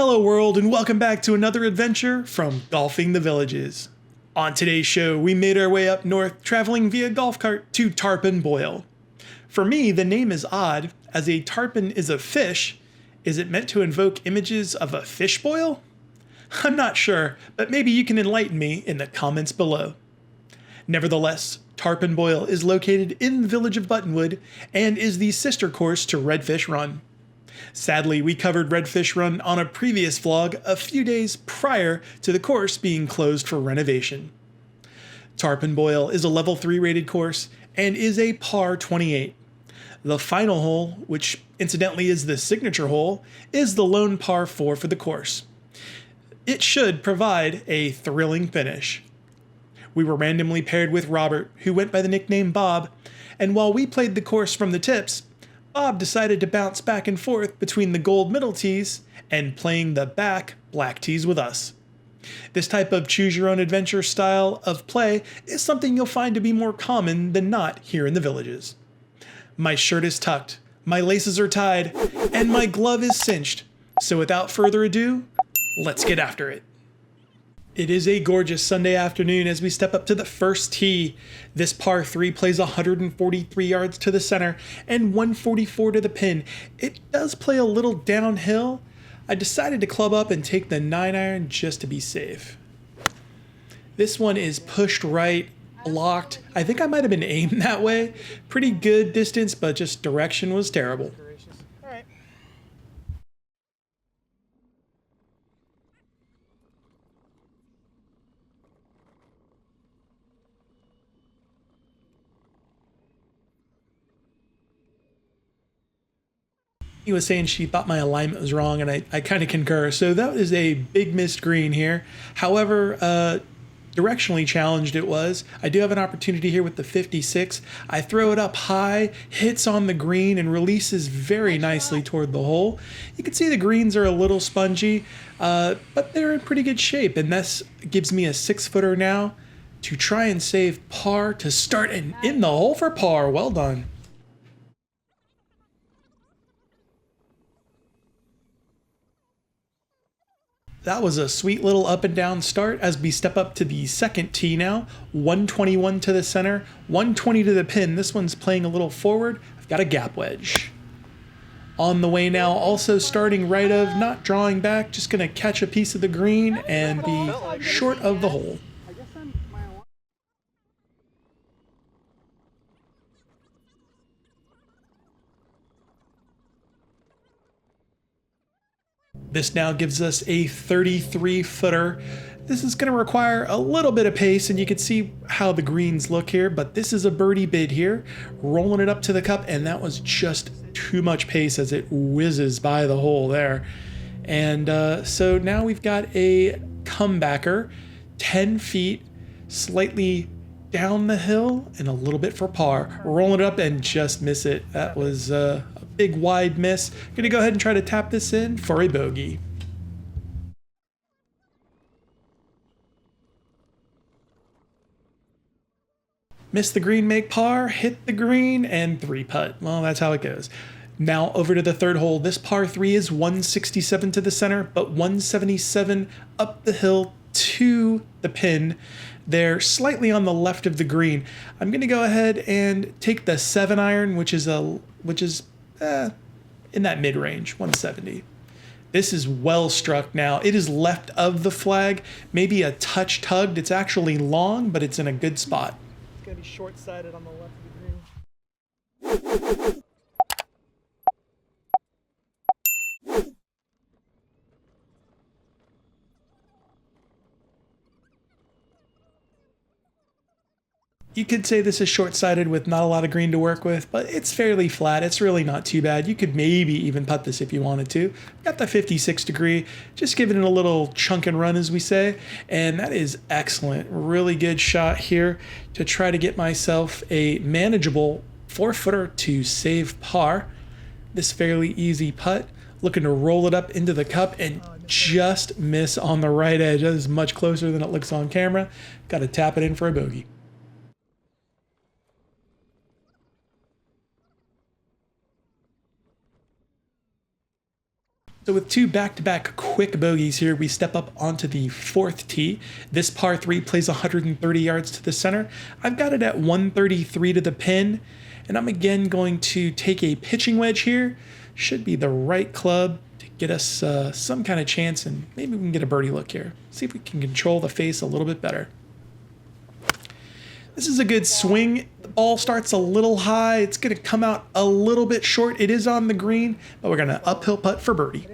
Hello world and welcome back to another adventure from Golfing the Villages. On today's show, we made our way up north, traveling via golf cart to Tarpon Boil. For me, the name is odd, as a tarpon is a fish. Is it meant to invoke images of a fish boil? I'm not sure, but maybe you can enlighten me in the comments below. Nevertheless, Tarpon Boil is located in the village of Buttonwood and is the sister course to Redfish Run. Sadly, we covered Redfish Run on a previous vlog a few days prior to the course being closed for renovation. Tarpon Boil is a level 3 rated course and is a par 28. The final hole, which incidentally is the signature hole, is the lone par 4 for the course. It should provide a thrilling finish. We were randomly paired with Robert, who went by the nickname Bob, and while we played the course from the tips, Bob decided to bounce back and forth between the gold middle tees and playing the back black tees with us. This type of choose-your-own-adventure style of play is something you'll find to be more common than not here in the villages. My shirt is tucked, my laces are tied, and my glove is cinched, so without further ado, let's get after it. It is a gorgeous Sunday afternoon as we step up to the first tee. This par 3 plays 143 yards to the center and 144 to the pin. It does play a little downhill. I decided to club up and take the 9-iron just to be safe. This one is pushed right, blocked. I think I might have been aimed that way. Pretty good distance, but just direction was terrible. He was saying she thought my alignment was wrong, and I kind of concur. So that is a big missed green here. However, directionally challenged it was. I do have an opportunity here with the 56. I throw it up high, hits on the green, and releases very nicely toward the hole. You can see the greens are a little spongy, but they're in pretty good shape, and this gives me a 6-footer now to try and save par to start and in the hole for par. Well done. That was a sweet little up and down start as we step up to the second tee now. 121 to the center, 120 to the pin. This one's playing a little forward. I've got a gap wedge. On the way now, also starting right of, not drawing back, just going to catch a piece of the green and be short of the hole. This now gives us a 33-footer. This is going to require a little bit of pace, and you can see how the greens look here, but this is a birdie bid here. Rolling it up to the cup, and that was just too much pace as it whizzes by the hole there. And so now we've got a comebacker, 10 feet, slightly down the hill, and a little bit for par. Rolling it up and just miss it. That was a big wide miss. Gonna go ahead and try to tap this in for a bogey. Miss the green, make par, hit the green, and 3-putt. Well, that's how it goes. Now over to the third hole. This par 3 is 167 to the center, but 177 up the hill to the pin. They're slightly on the left of the green. I'm going to go ahead and take the 7-iron, which is in that mid-range, 170. This is well struck now. It is left of the flag, maybe a touch tugged. It's actually long, but it's in a good spot. It's going to be short-sided on the left of the green. You could say this is short-sighted with not a lot of green to work with, but it's fairly flat. It's really not too bad. You could maybe even putt this if you wanted to. Got the 56 degree, just giving it a little chunk and run, as we say, and that is excellent. Really good shot here to try to get myself a manageable 4-footer to save par. This fairly easy putt. Looking to roll it up into the cup and just miss on the right edge. That is much closer than it looks on camera. Got to tap it in for a bogey. So with two back-to-back quick bogeys here, we step up onto the fourth tee. This par 3 plays 130 yards to the center. I've got it at 133 to the pin, and I'm again going to take a pitching wedge here. Should be the right club to get us some kind of chance, and maybe we can get a birdie look here. See if we can control the face a little bit better. This is a good swing. The ball starts a little high. It's going to come out a little bit short. It is on the green, but we're going to uphill putt for birdie.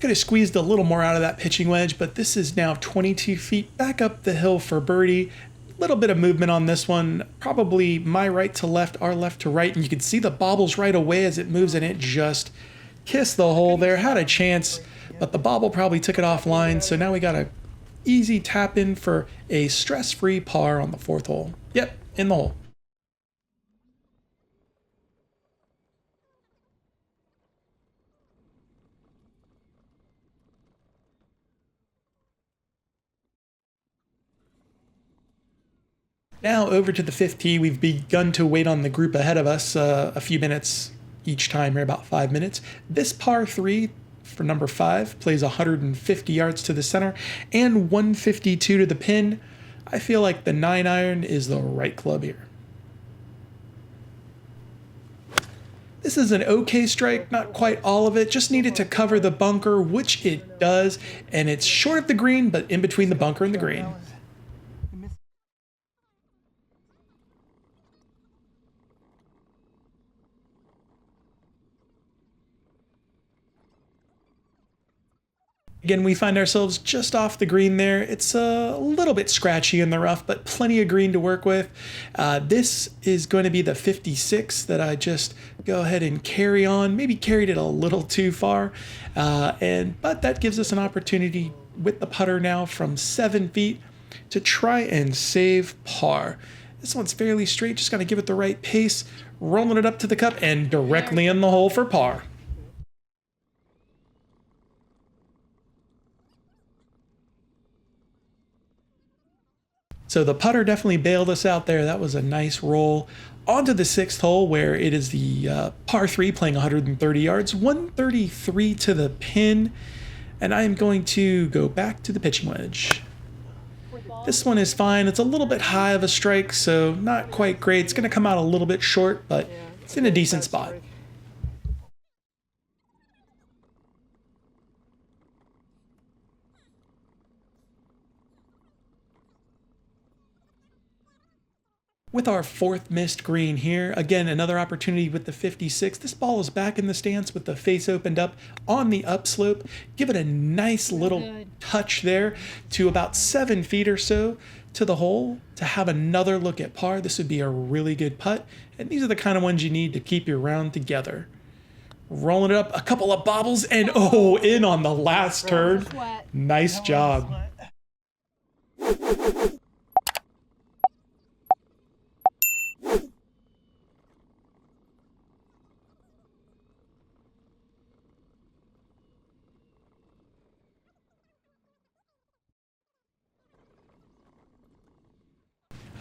Could have squeezed a little more out of that pitching wedge, but this is now 22 feet back up the hill for birdie. Little bit of movement on this one, probably my right to left, our left to right, and you can see the bobbles right away as it moves, and it just kissed the hole there. Had a chance, but the bobble probably took it offline, so now we got a easy tap in for a stress-free par on the fourth hole. Yep, in the hole. Now over to the fifth tee. We've begun to wait on the group ahead of us a few minutes each time here, about 5 minutes. This par 3 for number 5 plays 150 yards to the center and 152 to the pin. I feel like the 9-iron is the right club here. This is an okay strike, not quite all of it, just needed to cover the bunker, which it does, and it's short of the green, but in between the bunker and the green. Again, we find ourselves just off the green there. It's a little bit scratchy in the rough, but plenty of green to work with. This is going to be the 56 that I just go ahead and carry on. Maybe carried it a little too far, but that gives us an opportunity with the putter now from 7 feet to try and save par. This one's fairly straight, just got to give it the right pace, rolling it up to the cup and directly in the hole for par. So the putter definitely bailed us out there. That was a nice roll. On to the sixth hole, where it is the par 3 playing 130 yards, 133 to the pin. And I am going to go back to the pitching wedge. This one is fine. It's a little bit high of a strike, so not quite great. It's going to come out a little bit short, but it's in a decent spot. With our fourth missed green here, again, another opportunity with the 56. This ball is back in the stance with the face opened up on the upslope. Give it a nice little touch there to about 7 feet or so to the hole to have another look at par. This would be a really good putt, and these are the kind of ones you need to keep your round together. Rolling it up, a couple of bobbles, and oh, in on the last turn. Nice job.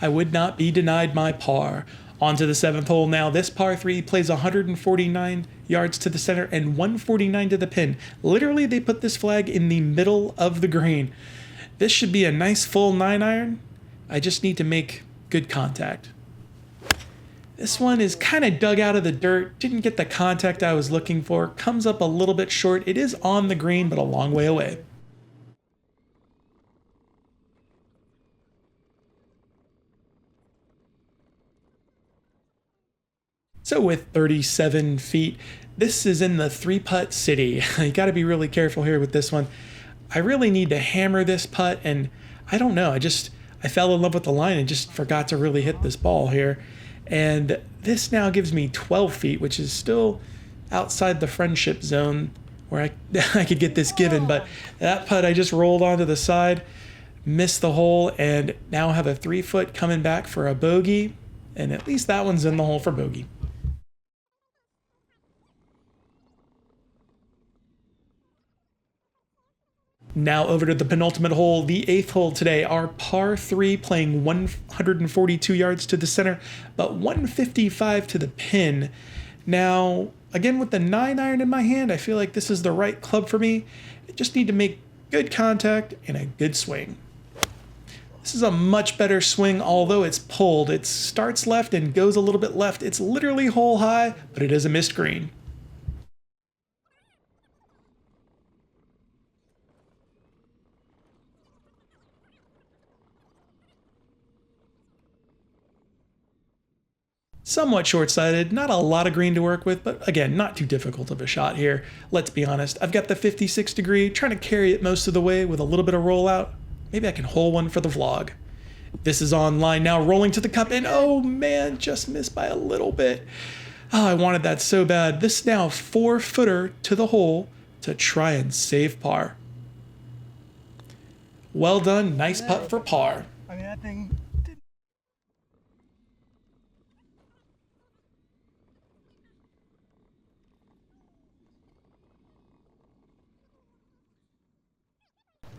I would not be denied my par. On to the seventh hole now. This par 3 plays 149 yards to the center and 149 to the pin. Literally, they put this flag in the middle of the green. This should be a nice full 9-iron. I just need to make good contact. This one is kind of dug out of the dirt. Didn't get the contact I was looking for. Comes up a little bit short. It is on the green, but a long way away. So with 37 feet, this is in the 3-putt city. You got to be really careful here with this one. I really need to hammer this putt, and I don't know. I fell in love with the line and just forgot to really hit this ball here. And this now gives me 12 feet, which is still outside the friendship zone where I could get this given. But that putt, I just rolled onto the side, missed the hole, and now have a 3-foot coming back for a bogey. And at least that one's in the hole for bogey. Now over to the penultimate hole, the 8th hole today, our par 3 playing 142 yards to the center, but 155 to the pin. Now, again with the 9-iron in my hand, I feel like this is the right club for me. I just need to make good contact and a good swing. This is a much better swing, although it's pulled. It starts left and goes a little bit left. It's literally hole high, but it is a missed green. Somewhat short-sighted, not a lot of green to work with, but again, not too difficult of a shot here. Let's be honest, I've got the 56 degree, trying to carry it most of the way with a little bit of rollout. Maybe I can hole one for the vlog. This is on line now, rolling to the cup, and oh man, just missed by a little bit. Oh, I wanted that so bad. This is now a 4-footer to the hole to try and save par. Well done, nice putt for par. I mean, that thing didn't.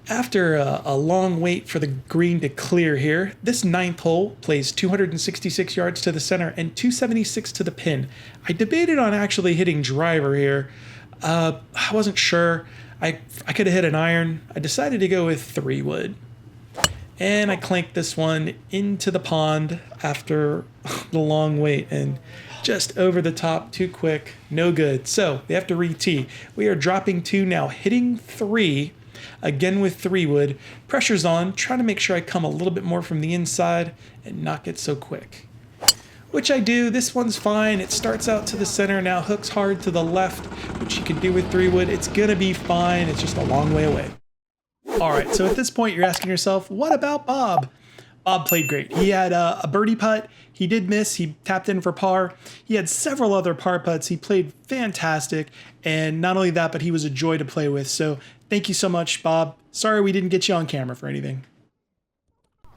After a long wait for the green to clear here, this 9th hole plays 266 yards to the center and 276 to the pin. I debated on actually hitting driver here. I wasn't sure. I could have hit an iron. I decided to go with 3-wood. And I clanked this one into the pond after the long wait and just over the top, too quick, no good. So we have to re-tee. We are dropping 2 now, hitting 3. Again with 3-wood, pressure's on, trying to make sure I come a little bit more from the inside and not get so quick. Which I do, this one's fine, it starts out to the center, now hooks hard to the left, which you can do with 3-wood, it's gonna be fine, it's just a long way away. Alright, so at this point you're asking yourself, what about Bob? Bob played great. He had a birdie putt, he did miss, he tapped in for par. He had several other par putts, he played fantastic, and not only that, but he was a joy to play with, so thank you so much, Bob. Sorry we didn't get you on camera for anything.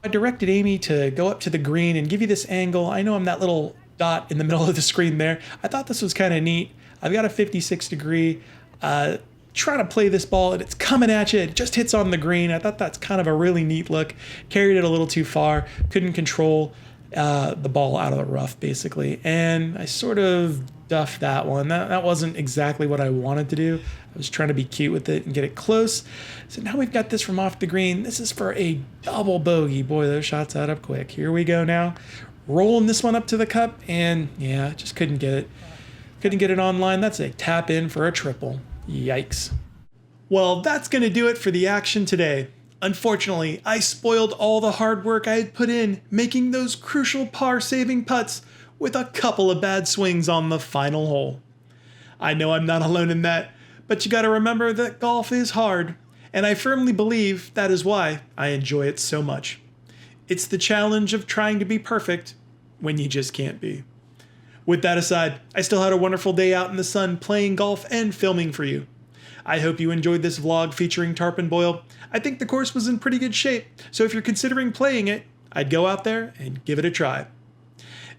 I directed Amy to go up to the green and give you this angle. I know I'm that little dot in the middle of the screen there. I thought this was kind of neat. I've got a 56 degree, trying to play this ball and it's coming at you. It just hits on the green. I thought that's kind of a really neat look. Carried it a little too far. Couldn't control the ball out of the rough basically. And I sort of duffed that one. That wasn't exactly what I wanted to do. I was trying to be cute with it and get it close. So now we've got this from off the green. This is for a double bogey. Boy, those shots add up quick. Here we go now. Rolling this one up to the cup and yeah, just couldn't get it. Couldn't get it on line. That's a tap in for a triple. Yikes. Well, that's going to do it for the action today. Unfortunately, I spoiled all the hard work I had put in making those crucial par-saving putts with a couple of bad swings on the final hole. I know I'm not alone in that, but you gotta remember that golf is hard, and I firmly believe that is why I enjoy it so much. It's the challenge of trying to be perfect when you just can't be. With that aside, I still had a wonderful day out in the sun playing golf and filming for you. I hope you enjoyed this vlog featuring Tarpon Boil. I think the course was in pretty good shape, so if you're considering playing it, I'd go out there and give it a try.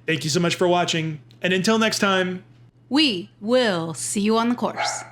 Thank you so much for watching, and until next time, we will see you on the course.